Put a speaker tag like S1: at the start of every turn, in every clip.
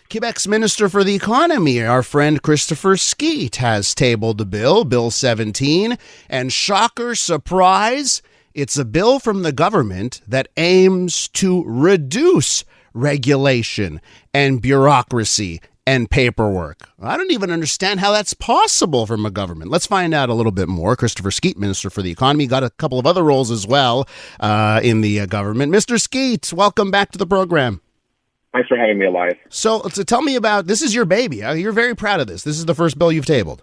S1: Quebec's Minister for the Economy, our friend Christopher Skeete, has tabled a bill, Bill 17, and shocker, surprise, it's a bill from the government that aims to reduce regulation and bureaucracy and paperwork. I don't even understand how that's possible from a government. Let's find out a little bit more. Christopher Skeete, Minister for the Economy, got a couple of other roles as well in the government. Mr. Skeete, welcome back to the program.
S2: Thanks for having me, Elias.
S1: So tell me about, this is your baby. You're very proud of this. This is the first bill you've tabled.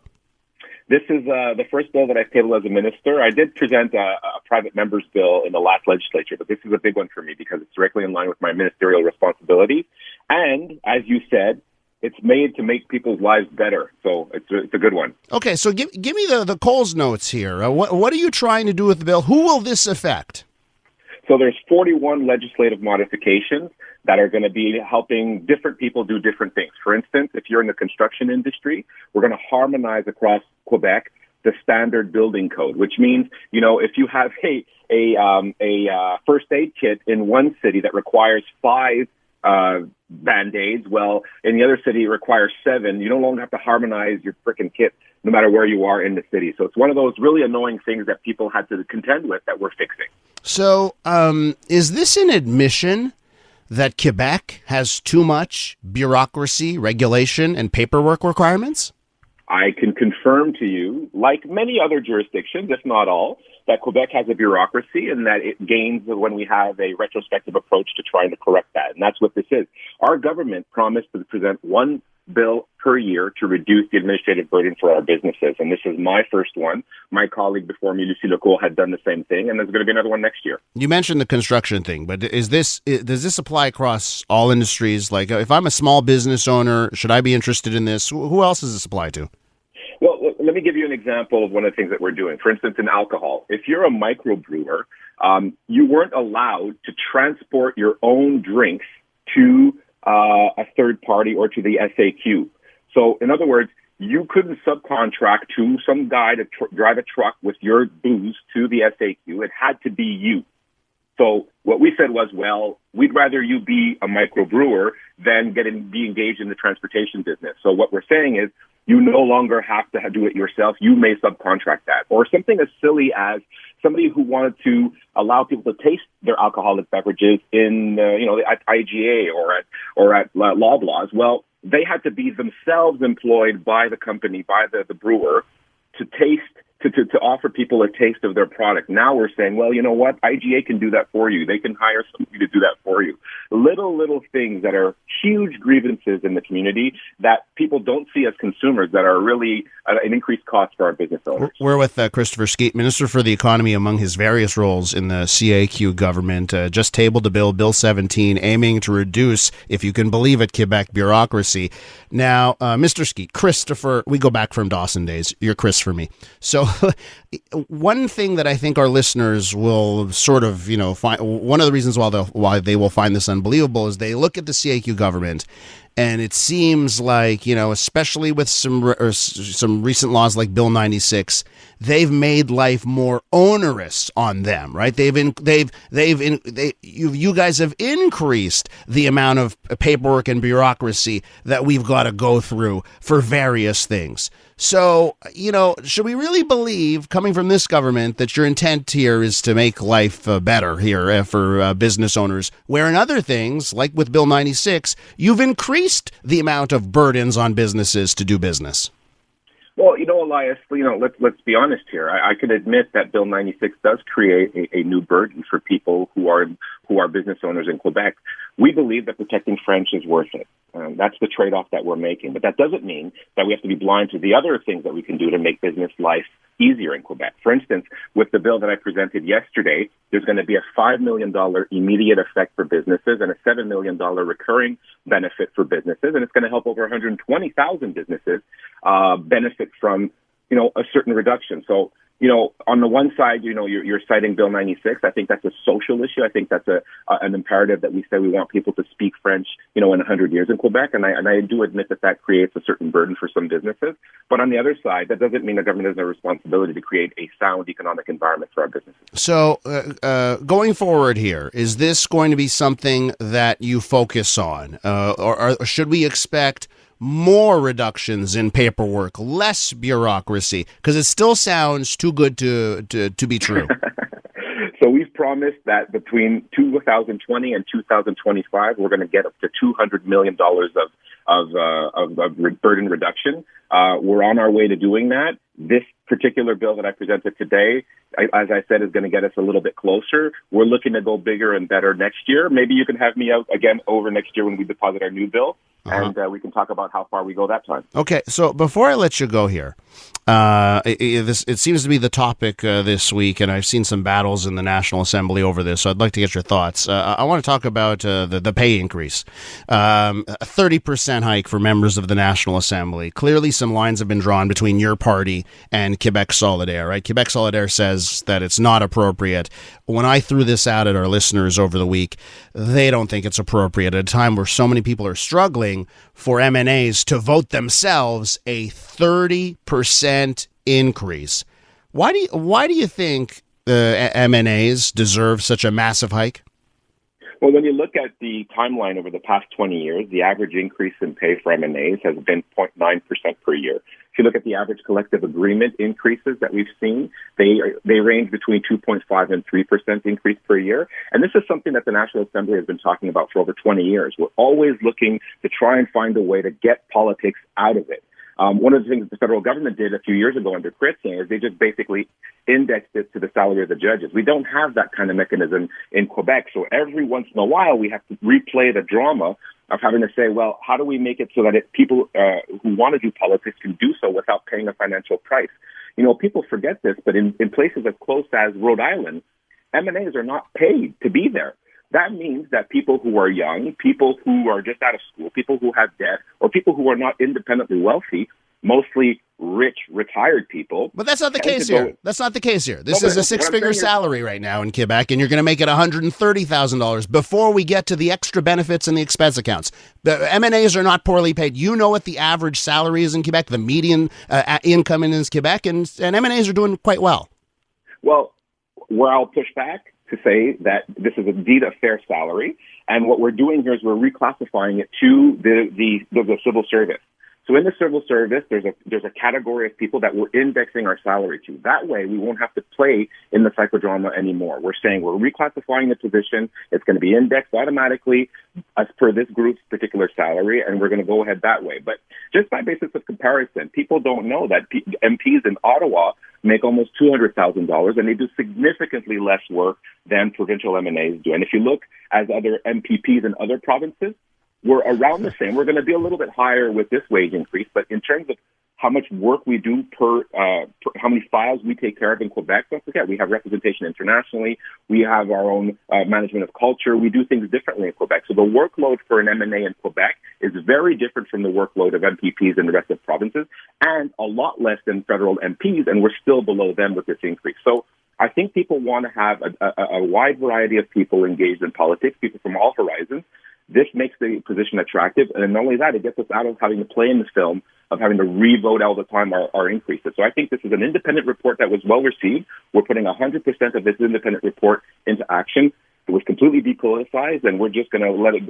S2: This is the first bill that I've tabled as a minister. I did present a private member's bill in the last legislature, but this is a big one for me because it's directly in line with my ministerial responsibilities. And as you said, it's made to make people's lives better. So it's a good one.
S1: Okay, so give me the Coles notes here. What are you trying to do with the bill? Who will this affect?
S2: So there's 41 legislative modifications that are going to be helping different people do different things. For instance, if you're in the construction industry, we're going to harmonize across Quebec the standard building code, which means, if you have a first aid kit in one city that requires 5 Band-Aids, well, in the other city it requires 7. You no longer have to harmonize your frickin' kit no matter where you are in the city. So it's one of those really annoying things that people had to contend with that we're fixing.
S1: So is this an admission that Quebec has too much bureaucracy, regulation, and paperwork requirements?
S2: I can confirm to you, like many other jurisdictions, if not all, that Quebec has a bureaucracy and that it gains when we have a retrospective approach to trying to correct that. And that's what this is. Our government promised to present one bill per year to reduce the administrative burden for our businesses. And this is my first one. My colleague before me, Lucie Lecourt, had done the same thing, and there's going to be another one next year.
S1: You mentioned the construction thing, but does this apply across all industries? Like, if I'm a small business owner, should I be interested in this? Who else does this apply to?
S2: Well, let me give you an example of one of the things that we're doing. For instance, in alcohol, if you're a microbrewer, you weren't allowed to transport your own drinks to a third party or to the SAQ. So, in other words, you couldn't subcontract to some guy to drive a truck with your booze to the SAQ. It had to be you. So what we said was, well, we'd rather you be a microbrewer than be engaged in the transportation business. So what we're saying is you no longer have to do it yourself. You may subcontract that. Or something as silly as somebody who wanted to allow people to taste their alcoholic beverages in, at IGA or at Loblaws. Well, they had to be themselves employed by the company, by the brewer, to taste, to offer people a taste of their product. Now we're saying, well, you know what? IGA can do that for you. They can hire somebody to do that for you. Little things that are huge grievances in the community that people don't see as consumers that are really an increased cost for our business owners.
S1: We're with Christopher Skeete, Minister for the Economy, among his various roles in the CAQ government. Just tabled a bill, Bill 17, aiming to reduce, if you can believe it, Quebec bureaucracy. Now, Mr. Skeete, Christopher, we go back from Dawson days. You're Chris for me. So one thing that I think our listeners will sort of, find, one of the reasons why they will find this unbelievable is they look at the CAQ government and it seems like, especially with some recent laws like Bill 96, they've made life more onerous on them, right? You guys have increased the amount of paperwork and bureaucracy that we've got to go through for various things. So, should we really believe, coming from this government, that your intent here is to make life better here for business owners, where in other things, like with Bill 96, you've increased the amount of burdens on businesses to do business?
S2: Well, Elias, let's be honest here. I can admit that Bill 96 does create a new burden for people who are business owners in Quebec. We believe that protecting French is worth it. That's the trade-off that we're making. But that doesn't mean that we have to be blind to the other things that we can do to make business life easier in Quebec. For instance, with the bill that I presented yesterday, there's going to be a $5 million immediate effect for businesses and a $7 million recurring benefit for businesses. And it's going to help over 120,000 businesses benefit from, a certain reduction. So On the one side, you're citing Bill 96. I think that's a social issue. I think that's an imperative that we say we want people to speak French, in 100 years in Quebec. And I do admit that creates a certain burden for some businesses. But on the other side, that doesn't mean the government has a responsibility to create a sound economic environment for our businesses.
S1: So going forward here, is this going to be something that you focus on? Or should we expect more reductions in paperwork, less bureaucracy? Because it still sounds too good to be true.
S2: So we've promised that between 2020 and 2025, we're going to get up to $200 million of burden reduction. We're on our way to doing that. This particular bill that I presented today, as I said, is going to get us a little bit closer. We're looking to go bigger and better next year. Maybe you can have me out again over next year when we deposit our new bill, and we can talk about how far we go that time. Okay,
S1: so before I let you go here, it seems to be the topic this week, and I've seen some battles in the National Assembly over this, so I'd like to get your thoughts. I want to talk about the pay increase. A 30% hike for members of the National Assembly. Clearly some lines have been drawn between your party and Quebec Solidaire, right? Quebec Solidaire says that it's not appropriate. When I threw this out at our listeners over the week, they don't think it's appropriate at a time where so many people are struggling for MNAs to vote themselves a 30% increase. Why do you think MNAs deserve such a massive hike?
S2: Well, when you look at the timeline over the past 20 years, the average increase in pay for MNAs has been 0.9% per year. If you look at the average collective agreement increases that we've seen, they range between 2.5 and 3% increase per year. And this is something that the National Assembly has been talking about for over 20 years. We're always looking to try and find a way to get politics out of it. One of the things that the federal government did a few years ago under Chrétien is they just basically indexed it to the salary of the judges. We don't have that kind of mechanism in Quebec. So every once in a while, we have to replay the drama of having to say, well, how do we make it so that people who want to do politics can do so without paying a financial price? People forget this, but in places as close as Rhode Island, MNAs are not paid to be there. That means that people who are young, people who are just out of school, people who have debt, or people who are not independently wealthy, mostly rich, retired people.
S1: But that's not the case here. That's not the case here. This is a six-figure salary right now in Quebec, and you're going to make it $130,000 before we get to the extra benefits and the expense accounts. The MNAs are not poorly paid. You know what the average salary is in Quebec, the median income in Quebec, and MNAs are doing quite well.
S2: Well, where I'll push back to say that this is indeed a fair salary, and what we're doing here is we're reclassifying it to the civil service. So in the civil service, there's a category of people that we're indexing our salary to. That way, we won't have to play in the psychodrama anymore. We're saying we're reclassifying the position. It's going to be indexed automatically as per this group's particular salary, and we're going to go ahead that way. But just by basis of comparison, people don't know that MPs in Ottawa make almost $200,000, and they do significantly less work than provincial MNAs do. And if you look at other MPPs in other provinces, we're around the same. We're going to be a little bit higher with this wage increase, but in terms of how much work we do per how many files we take care of in Quebec, don't forget, we have representation internationally. We have our own management of culture. We do things differently in Quebec. So the workload for an MNA in Quebec is very different from the workload of MPPs in the rest of provinces, and a lot less than federal MPs, and we're still below them with this increase. So I think people want to have a wide variety of people engaged in politics, people from all horizons. This makes the position attractive, and not only that, it gets us out of having to play in the film of having to re-vote all the time our increases. So I think this is an independent report that was well received. We're putting 100% of this independent report into action. It was completely depoliticized, and we're just going to let it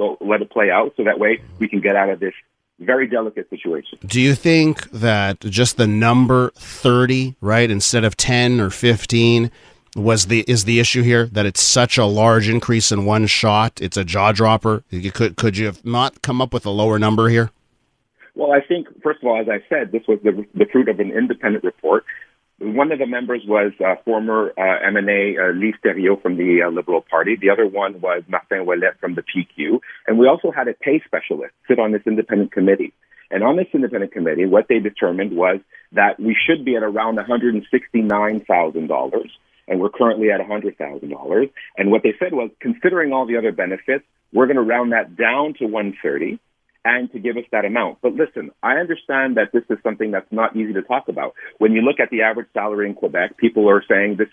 S2: play out, so that way we can get out of this very delicate situation.
S1: Do you think that just the number 30, right, instead of 10 or 15, is the issue here, that it's such a large increase in one shot? It's a jaw dropper. Could you have not come up with a lower number here?
S2: Well, I think, first of all, as I said, this was the fruit of an independent report. One of the members was former MNA Lise Thériault from the Liberal Party. The other one was Martin Ouellet from the PQ. And we also had a pay specialist sit on this independent committee. And on this independent committee, what they determined was that we should be at around $169,000. And we're currently at $100,000. And what they said was, considering all the other benefits, we're going to round that down to $130,000. and to give us that amount. But listen, I understand that this is something that's not easy to talk about. When you look at the average salary in Quebec, people are saying this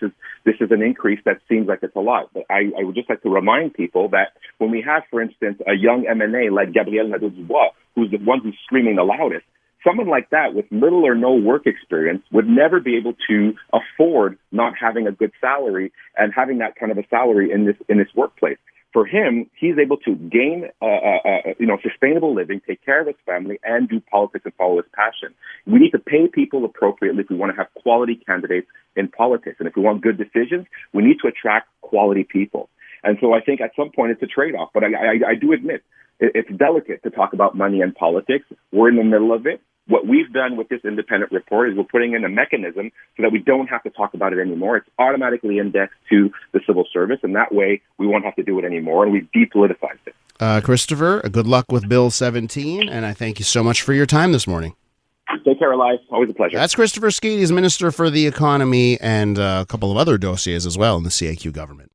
S2: is an increase that seems like it's a lot. But I would just like to remind people that when we have, for instance, a young MNA like Gabriel Nadeau-Dubois, who's the one who's screaming the loudest, someone like that with little or no work experience would never be able to afford not having a good salary and having that kind of a salary in this workplace. For him, he's able to gain, sustainable living, take care of his family, and do politics and follow his passion. We need to pay people appropriately if we want to have quality candidates in politics. And if we want good decisions, we need to attract quality people. And so I think at some point it's a trade-off. But I do admit it's delicate to talk about money and politics. We're in the middle of it. What we've done with this independent report is we're putting in a mechanism so that we don't have to talk about it anymore. It's automatically indexed to the civil service, and that way we won't have to do it anymore, and we've depoliticized it.
S1: Christopher, good luck with Bill 17, and I thank you so much for your time this morning.
S2: Take care, Elias. Always a pleasure.
S1: That's Christopher Skeete. He's Minister for the Economy and a couple of other dossiers as well in the CAQ government.